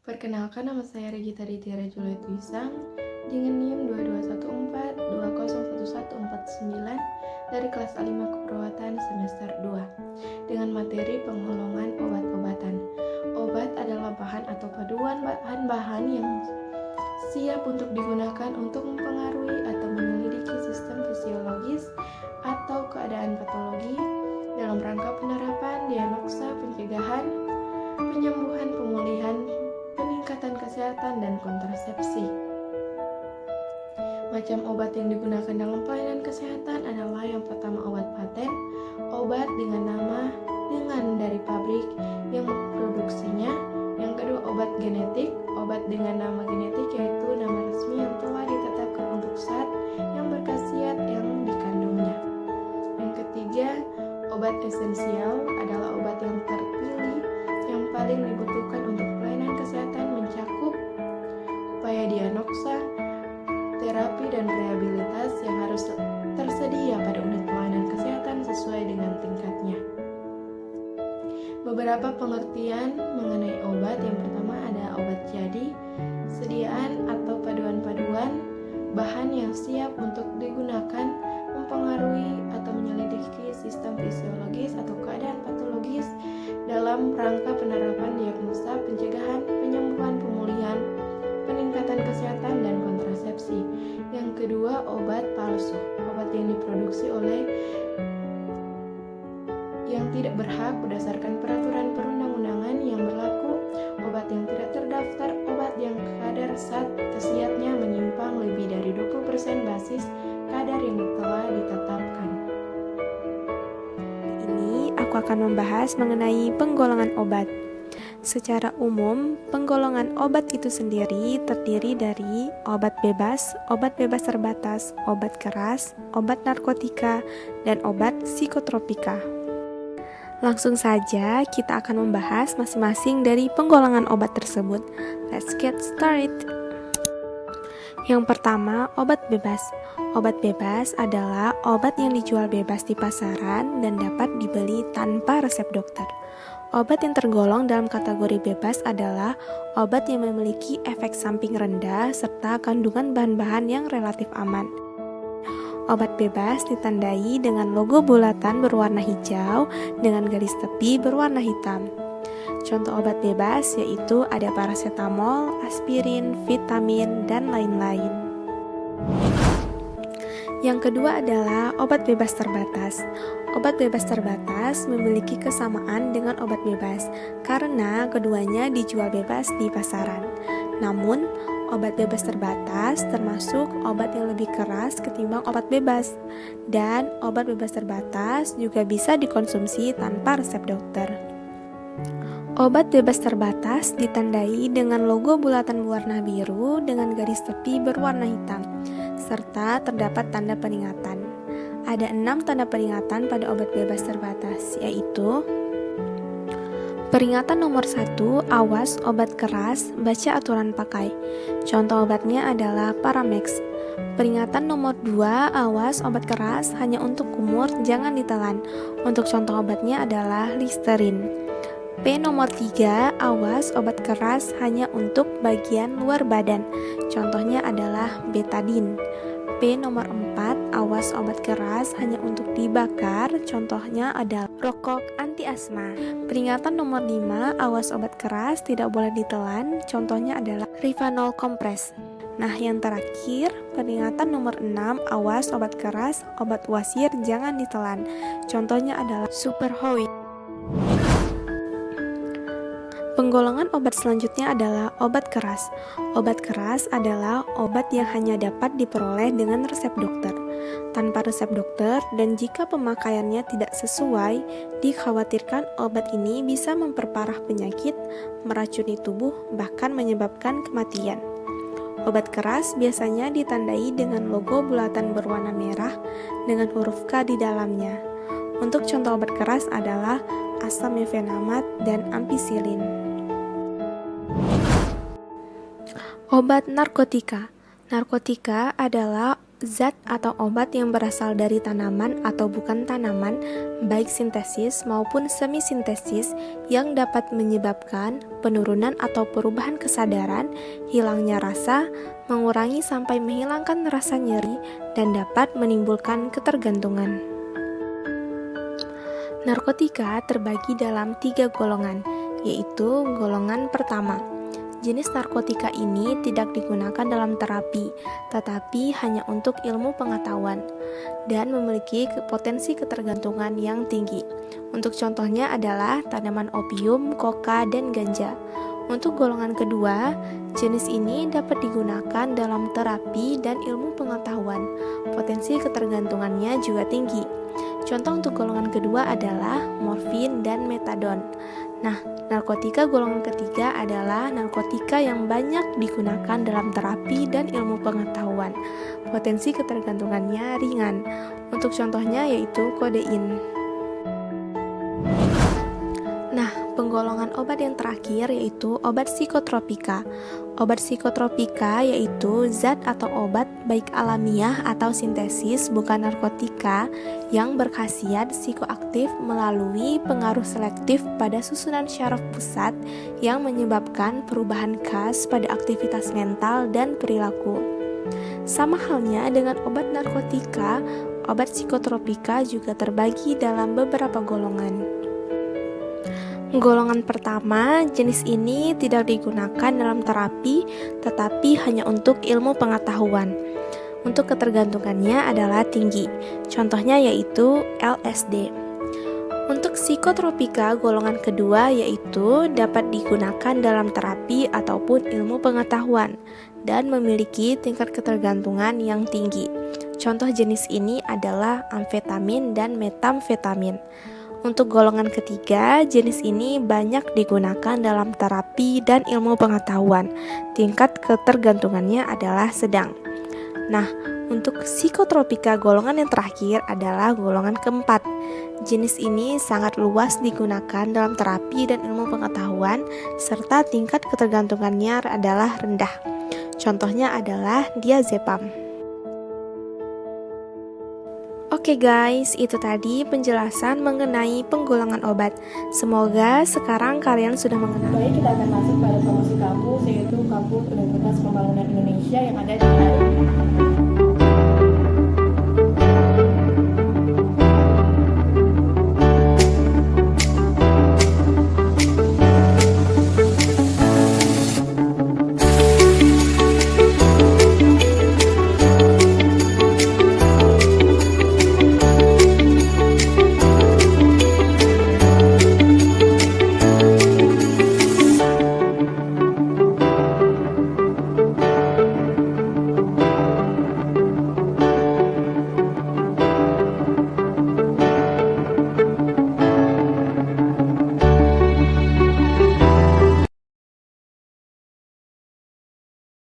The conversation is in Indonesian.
Perkenalkan, nama saya Regita Ditira Juliet Wisang dengan NIM 2214201149 dari kelas A5 Keperawatan semester 2 dengan materi penggolongan obat-obatan. Obat adalah bahan atau paduan bahan-bahan yang siap untuk digunakan untuk mempengaruhi atau menyelidiki sistem fisiologis atau keadaan patologi dalam rangka penerapan, diagnosa, pencegahan, penyembuhan, pemulihan, peningkatan kesehatan, dan kontrasepsi. Macam obat yang digunakan dalam pelayanan kesehatan adalah yang pertama obat paten, obat dengan nama dari pabrik yang memproduksinya. Yang kedua obat genetik, obat dengan nama genetik yaitu nama resmi yang telah ditetapkan untuk zat yang berkhasiat yang dikandungnya. Yang ketiga obat esensial adalah obat yang terpilih yang paling dibutuhkan untuk pelayanan kesehatan, mencakup upaya diagnosa, terapi, dan rehabilitas yang harus tersedia pada unit pelayanan kesehatan sesuai dengan tingkatnya. Beberapa pengertian mengenai obat. Yang pertama ada obat jadi, sediaan atau paduan-paduan bahan yang siap untuk digunakan mempengaruhi atau menyelidiki sistem fisiologis atau keadaan patologis dalam rangka penerapan, diagnosa, pencegahan, penyembuhan, pemulihan, peningkatan kesehatan, dan kontrasepsi. Yang kedua obat palsu, obat yang diproduksi oleh yang tidak berhak berdasarkan peraturan perundang-undangan yang berlaku, obat yang tidak terdaftar, obat yang kadar zat khasiatnya menyimpang lebih dari 20% basis kadar yang telah ditetapkan. Ini aku akan membahas mengenai penggolongan obat. Secara umum, penggolongan obat itu sendiri terdiri dari obat bebas terbatas, obat keras, obat narkotika, dan obat psikotropika. Langsung saja kita akan membahas masing-masing dari penggolongan obat tersebut. Let's get started. Yang pertama, obat bebas. Obat bebas adalah obat yang dijual bebas di pasaran dan dapat dibeli tanpa resep dokter. Obat yang tergolong dalam kategori bebas adalah obat yang memiliki efek samping rendah serta kandungan bahan-bahan yang relatif aman. Obat bebas ditandai dengan logo bulatan berwarna hijau dengan garis tepi berwarna hitam. Contoh obat bebas yaitu ada paracetamol, aspirin, vitamin, dan lain-lain. Yang kedua adalah obat bebas terbatas. Obat bebas terbatas memiliki kesamaan dengan obat bebas karena keduanya dijual bebas di pasaran. Namun, obat bebas terbatas termasuk obat yang lebih keras ketimbang obat bebas. Dan obat bebas terbatas juga bisa dikonsumsi tanpa resep dokter. Obat bebas terbatas ditandai dengan logo bulatan berwarna biru dengan garis tepi berwarna hitam, serta terdapat tanda peringatan. Ada 6 tanda peringatan pada obat bebas terbatas, yaitu peringatan nomor 1, awas obat keras, baca aturan pakai. Contoh obatnya adalah Paramex. Peringatan nomor 2, awas obat keras hanya untuk kumur, jangan ditelan. Untuk contoh obatnya adalah Listerine. P nomor 3, awas obat keras hanya untuk bagian luar badan. Contohnya adalah Betadine. P nomor 4, awas obat keras hanya untuk dibakar. Contohnya adalah rokok anti asma. Peringatan nomor 5, awas obat keras tidak boleh ditelan. Contohnya adalah Rivanol kompres. Nah, yang terakhir, peringatan nomor 6, awas obat keras, obat wasir jangan ditelan. Contohnya adalah Superhoid. Penggolongan obat selanjutnya adalah obat keras. Obat keras adalah obat yang hanya dapat diperoleh dengan resep dokter. Tanpa resep dokter dan jika pemakaiannya tidak sesuai, dikhawatirkan obat ini bisa memperparah penyakit, meracuni tubuh, bahkan menyebabkan kematian. Obat keras biasanya ditandai dengan logo bulatan berwarna merah dengan huruf K di dalamnya. Untuk contoh obat keras adalah asam mefenamat dan ampicillin. Obat narkotika. Narkotika adalah Zat atau obat yang berasal dari tanaman atau bukan tanaman, baik sintesis maupun semi-sintesis, yang dapat menyebabkan penurunan atau perubahan kesadaran, hilangnya rasa, mengurangi sampai menghilangkan rasa nyeri, dan dapat menimbulkan ketergantungan. Narkotika terbagi dalam 3 golongan, yaitu golongan pertama. Jenis narkotika ini tidak digunakan dalam terapi, tetapi hanya untuk ilmu pengetahuan, dan memiliki potensi ketergantungan yang tinggi. Untuk contohnya adalah tanaman opium, koka, dan ganja. Untuk golongan kedua, jenis ini dapat digunakan dalam terapi dan ilmu pengetahuan. Potensi ketergantungannya juga tinggi. Contoh untuk golongan kedua adalah morfin dan metadon. Nah, narkotika golongan ketiga adalah narkotika yang banyak digunakan dalam terapi dan ilmu pengetahuan. Potensi ketergantungannya ringan. Untuk contohnya yaitu kodein. Nah, penggolongan obat yang terakhir yaitu obat psikotropika. Obat psikotropika yaitu zat atau obat baik alamiah atau sintesis bukan narkotika yang berkhasiat psikoaktif melalui pengaruh selektif pada susunan syaraf pusat yang menyebabkan perubahan khas pada aktivitas mental dan perilaku. Sama halnya dengan obat narkotika, obat psikotropika juga terbagi dalam beberapa golongan. Golongan pertama, jenis ini tidak digunakan dalam terapi, tetapi hanya untuk ilmu pengetahuan. Untuk ketergantungannya adalah tinggi. Contohnya yaitu LSD. Untuk psikotropika golongan kedua yaitu dapat digunakan dalam terapi ataupun ilmu pengetahuan dan memiliki tingkat ketergantungan yang tinggi. Contoh jenis ini adalah amfetamin dan metamfetamin. Untuk golongan ketiga, jenis ini banyak digunakan dalam terapi dan ilmu pengetahuan. Tingkat ketergantungannya adalah sedang. Nah, untuk psikotropika golongan yang terakhir adalah golongan keempat. Jenis ini sangat luas digunakan dalam terapi dan ilmu pengetahuan, serta tingkat ketergantungannya adalah rendah. Contohnya adalah diazepam. Oke guys, itu tadi penjelasan mengenai penggolongan obat. Semoga sekarang kalian sudah mengenal. Baik, kita akan masuk pada promosi kampus, yaitu Kampus Universitas Pembangunan Indonesia yang ada di Manado.